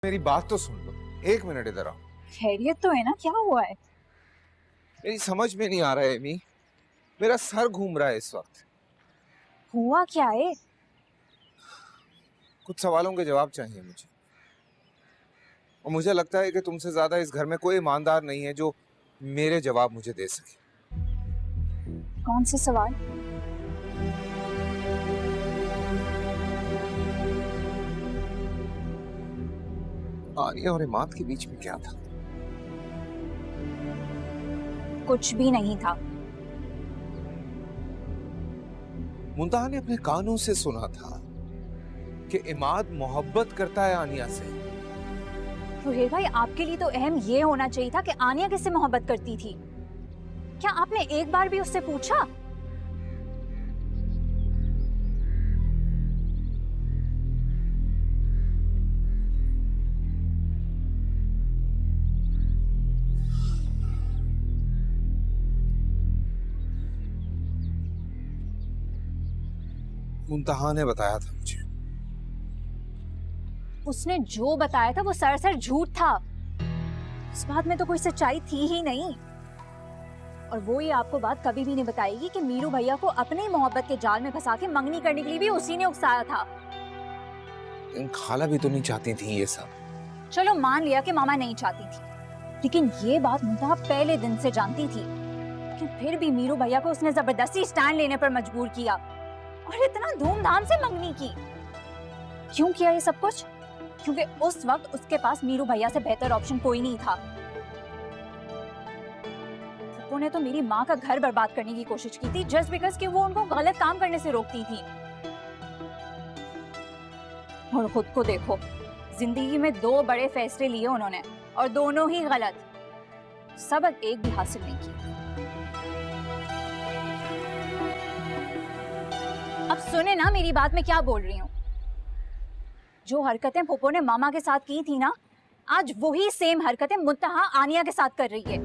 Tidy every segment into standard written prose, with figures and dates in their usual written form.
मेरी बात तो सुन लो। एक मिनट इधर आओ। खैरियत तो है ना? क्या हुआ है? मेरी समझ में नहीं आ रहा है एमी। मेरा सर घूम रहा है इस वक्त। हुआ क्या है? कुछ सवालों के जवाब चाहिए मुझे। और मुझे लगता है कि तुमसे ज्यादा इस घर में कोई ईमानदार नहीं है जो मेरे जवाब मुझे दे सके। कौन से सवाल? आनिया और इमाद के बीच में क्या था? कुछ भी नहीं था। मुंतहा ने अपने कानों से सुना था कि इमाद मोहब्बत करता है आनिया से। रुहेल भाई, आपके लिए तो अहम ये होना चाहिए था कि आनिया किससे मोहब्बत करती थी। क्या आपने एक बार भी उससे पूछा? मुंतहा ने बताया था मुझे। उसने जो बताया था वो सरासर झूठ था। इस बात में तो कोई सच्चाई थी ही नहीं। और वो ये आपको बात कभी भी नहीं बताएगी कि मीरू भैया को अपने ही मोहब्बत के जाल में फंसा के मंगनी करने के लिए भी उसी ने उकसाया था। इन खाला भी तो नहीं चाहती थी ये सब। चलो मान लिया कि मामा नहीं चाहती थी, लेकिन ये बात मुंतहा पहले दिन से जानती थी। लेकिन फिर भी मीरू भैया को उसने जबरदस्ती स्टैंड लेने पर मजबूर किया और इतना धूमधाम से मंगनी की। क्यों किया ये सब कुछ? क्योंकि उस वक्त उसके पास मीरू भैया से बेहतर ऑप्शन कोई नहीं था। फूफो ने तो मेरी माँ का घर बर्बाद करने की कोशिश की थी जस्ट बिकॉज कि वो उनको गलत काम करने से रोकती थी। और खुद को देखो, जिंदगी में दो बड़े फैसले लिए उन्होंने और दोनों ही गलत। सबक एक भी हासिल नहीं की। अब सुने ना मेरी बात, मैं क्या बोल रही हूँ। जो हरकतें फूफो ने मामा के साथ की थी ना, आज वही सेम हरकतें मुंतहा आनिया के साथ कर रही है।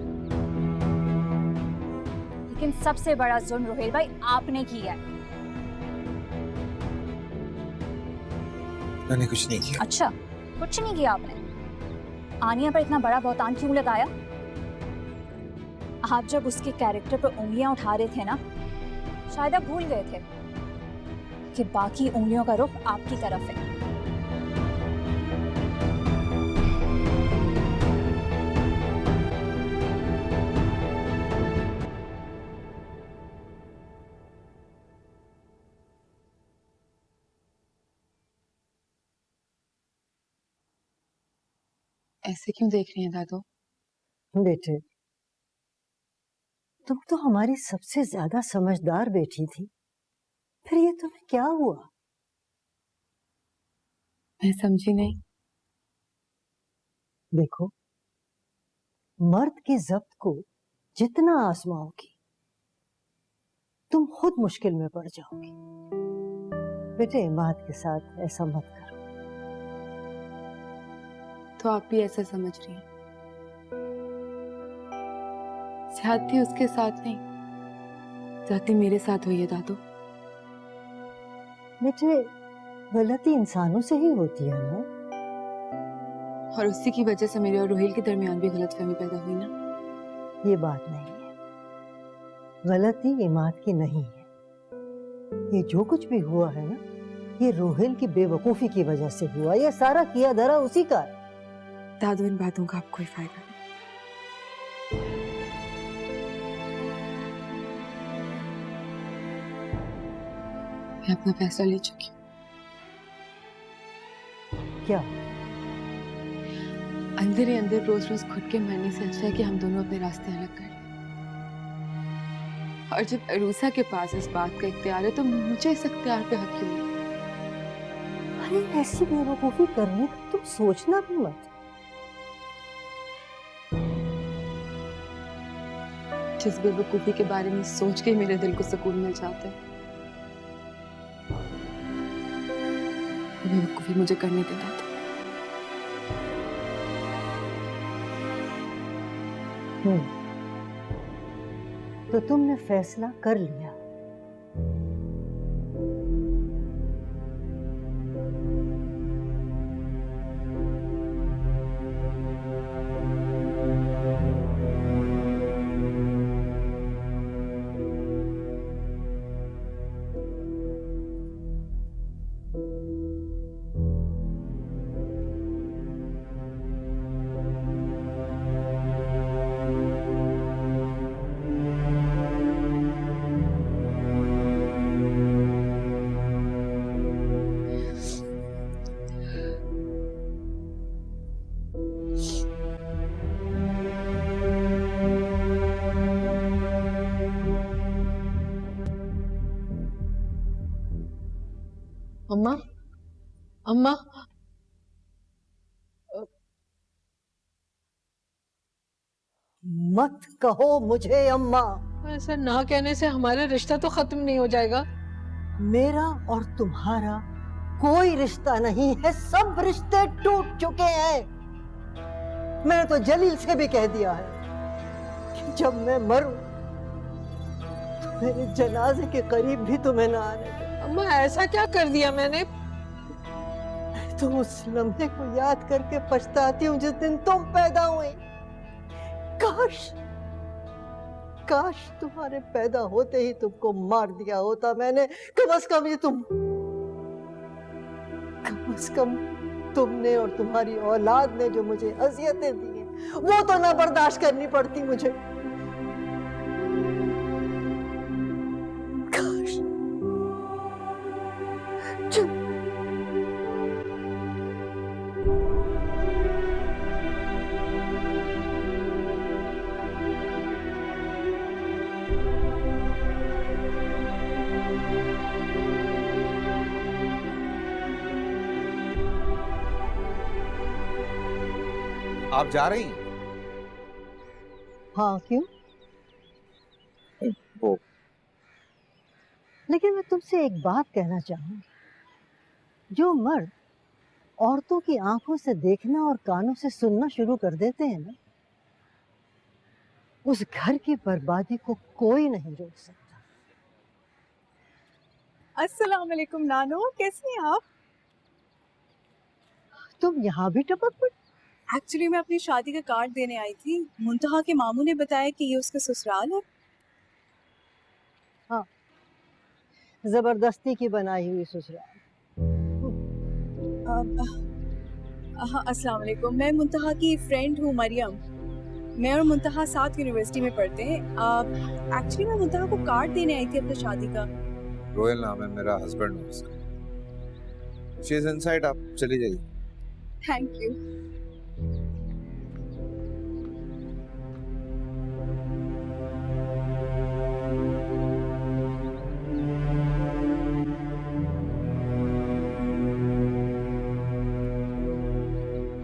लेकिन सबसे बड़ा जुल्म रोहेल भाई आपने किया है। मैंने कुछ नहीं किया। अच्छा, कुछ नहीं किया आपने? आनिया पर इतना बड़ा बहतान क्यों लगाया? आप जब उसके कैरेक्टर पर उंगलियां उठा रहे थे ना, शायद आप भूल गए थे कि बाकी उंगलियों का रुख आपकी तरफ है। ऐसे क्यों देख रही हैं दादू? बेटे, तुम तो हमारी सबसे ज्यादा समझदार बेटी थी, फिर ये तुम्हें क्या हुआ? मैं समझी नहीं। देखो, मर्द की जब्त को जितना आजमाओगी तुम खुद मुश्किल में पड़ जाओगी। बेटे, इमाद के साथ ऐसा मत करो। तो आप भी ऐसा समझ रही हैं? ज्यादती उसके साथ नहीं, ज्यादती मेरे साथ हुई है दादू। बेटे, गलती इंसानों से ही होती है ना। और उसी की वजह से मेरे और रोहिल के दरमियान भी गलतफहमी पैदा हुई ना। ये बात नहीं है, गलती इमाद की नहीं है। ये जो कुछ भी हुआ है ना, ये रोहिल की बेवकूफी की वजह से हुआ। ये सारा किया धरा उसी का है। दादू, इन बातों का अब कोई फायदा नहीं। मैं अपना फैसला ले चुकी हूँ। क्या? अंदर ही अंदर रोज रोज खुद के मरने से अच्छा है कि हम दोनों अपने रास्ते अलग कर लें। और जब अरूसा के पास इस बात का इख्तियार है तो मुझे इस इख्तियार पे हक क्यों नहीं? अरे, ऐसी बेवकूफी करने का तुम सोचना भी मत। जिस बेवकूफी के बारे में सोच के मेरे दिल को सुकून मिल जाता है, वो बेवकूफी मुझे करने देता था। तो तुमने फैसला कर लिया। अम्मा, मत कहो मुझे अम्मा। ऐसा ना कहने से हमारा रिश्ता तो खत्म नहीं हो जाएगा। मेरा और तुम्हारा कोई रिश्ता नहीं है, सब रिश्ते टूट चुके हैं। मैंने तो जलील से भी कह दिया है कि जब मैं मरूं तो मेरे जनाजे के करीब भी तुम्हें ना आने दे। अम्मा, ऐसा क्या कर दिया मैंने? तो उस लम्हे को याद करके पछताती हूँ जिस दिन तुम पैदा हुई। काश काश तुम्हारे पैदा होते ही तुमको मार दिया होता मैंने। कम से कम तुमने और तुम्हारी औलाद ने जो मुझे अजियतें दी हैं वो तो ना बर्दाश्त करनी पड़ती मुझे। काश आप जा रही हैं? हाँ, क्यों? वो लेकिन मैं तुमसे एक बात कहना चाहूंगी। जो मर्द औरतों की आंखों से देखना और कानों से सुनना शुरू कर देते हैं ना, उस घर की बर्बादी को कोई नहीं रोक सकता। अस्सलाम वालेकुम नानो, कैसी हैं आप? तुम यहाँ भी टपक पड़ी? एक्चुअली मैं अपनी शादी का कार्ड देने आई थी। मुंतहा के मामू ने बताया कि ये उसका ससुराल है। हाँ, जबरदस्ती की बनाई हुई ससुराल। हाँ, अस्सलाम वालेकुम। मैं मुंतहा की फ्रेंड हूँ मरियम। मैं और मुंतहा साथ यूनिवर्सिटी में पढ़ते हैं। एक्चुअली मैं मुंतहा को कार्ड देने आई थी अपनी शादी का। रोयल नाम है मेरा, हस्बैंड है उसका। शी इज इनसाइड, आप चली जाइए। Thank you.